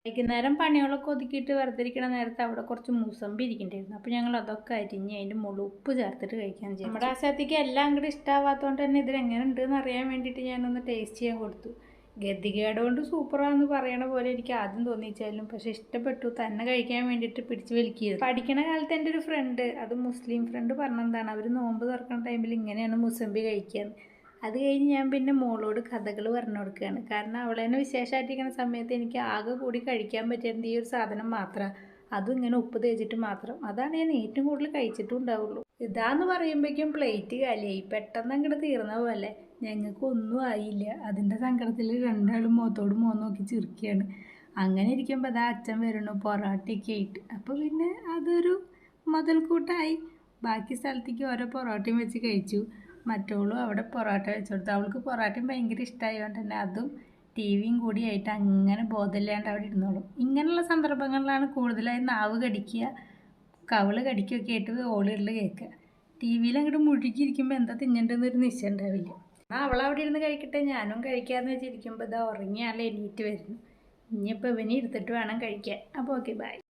വൈകുന്നേരം പണികളൊക്കെ ഒതുക്കിയിട്ട് വെറുതെ ഇരിക്കണ നേരത്തെ അവിടെ കുറച്ച് മൂസമ്പി ഇരിക്കണ്ടായിരുന്നു. അപ്പോൾ ഞങ്ങൾ അതൊക്കെ അരിഞ്ഞ് അതിൻ്റെ മുകളിൽ ഉപ്പ് ചേർത്തിട്ട് കഴിക്കാൻ ചെയ്യും. നമ്മുടെ ആശാത്തിക്ക് എല്ലാം അങ്ങോട്ട് ഇഷ്ടമാവാത്തതുകൊണ്ട് തന്നെ ഇതിലെങ്ങനെ ഉണ്ടെന്ന് അറിയാൻ വേണ്ടിയിട്ട് ഞാനൊന്ന് ടേസ്റ്റ് ചെയ്യാൻ കൊടുത്തു. ഗതികേട് കൊണ്ട് സൂപ്പറാന്ന് പറയണ പോലെ എനിക്ക് ആദ്യം തോന്നിച്ചാലും പക്ഷെ ഇഷ്ടപ്പെട്ടു. തന്നെ കഴിക്കാൻ വേണ്ടിയിട്ട് പിടിച്ച് വലിക്കുകയായിരുന്നു. പഠിക്കണ കാലത്ത് എൻ്റെ ഒരു ഫ്രണ്ട്, അത് മുസ്ലിം ഫ്രണ്ട്, പറഞ്ഞെന്താണ് അവർ നോമ്പ് തുറക്കുന്ന ടൈമിൽ ഇങ്ങനെയാണ് മുസമ്പി കഴിക്കുക. അത് കഴിഞ്ഞ് ഞാൻ പിന്നെ മോളോട് കഥകൾ പറഞ്ഞു കൊടുക്കുകയാണ്. കാരണം അവളെന്നെ വിശേഷമായിട്ടിരിക്കുന്ന സമയത്ത് എനിക്ക് ആകെ കൂടി കഴിക്കാൻ പറ്റുന്നത് ഈ ഒരു സാധനം മാത്രമാണ്, അതും ഇങ്ങനെ ഉപ്പ് തേച്ചിട്ട് മാത്രം. അതാണ് ഞാൻ ഏറ്റവും കൂടുതൽ കഴിച്ചിട്ടും ഉണ്ടാവുള്ളൂ. ഇതാന്ന് പറയുമ്പോഴേക്കും പ്ലേറ്റ് കാലിയായി, പെട്ടെന്ന് അങ്ങോട്ട് തീർന്ന പോലെ. ഞങ്ങൾക്കൊന്നും ആയില്ല. അതിൻ്റെ സങ്കടത്തിൽ രണ്ടാളും മുഖത്തോട് മുഖം നോക്കി ചിരിക്കുകയാണ്. അങ്ങനെ ഇരിക്കുമ്പോൾ അതാ അച്ഛൻ വരണു പൊറോട്ടയൊക്കെ ആയിട്ട്. അപ്പോൾ പിന്നെ അതൊരു മുതൽക്കൂട്ടായി. ബാക്കി സ്ഥലത്തേക്ക് ഓരോ പൊറോട്ടയും വെച്ച് കഴിച്ചു. മറ്റോളും അവിടെ പൊറോട്ട വെച്ച് കൊടുത്തു. അവൾക്ക് പൊറോട്ടയും ഭയങ്കര ഇഷ്ടമായതുകൊണ്ട് തന്നെ അതും ടിവിയും കൂടിയായിട്ട് അങ്ങനെ ബോധമില്ലാണ്ട് അവിടെ ഇരുന്നോളും. ഇങ്ങനെയുള്ള സന്ദർഭങ്ങളിലാണ് കൂടുതലായി നാവ് കടിക്കുക, കവിള് കടിക്കുകയൊക്കെ ആയിട്ട് ഓളികളിൽ കേൾക്കുക. ടി വിയിൽ അങ്ങോട്ട് മുഴുകിയിരിക്കുമ്പോൾ എന്താ തിന്നേണ്ടതെന്നൊരു നിശ്ചയം ഉണ്ടാവില്ല. അവളവിടെ ഇരുന്ന് കഴിക്കട്ടെ, ഞാനും കഴിക്കാമെന്ന് വെച്ചിരിക്കുമ്പോൾ ഇതാ ഉറങ്ങിയാൽ എണീറ്റ് വരുന്നു. ഇനിയിപ്പോൾ ഇവനെ എടുത്തിട്ട് വേണം കഴിക്കാൻ. അപ്പോൾ ഓക്കെ, ബൈ.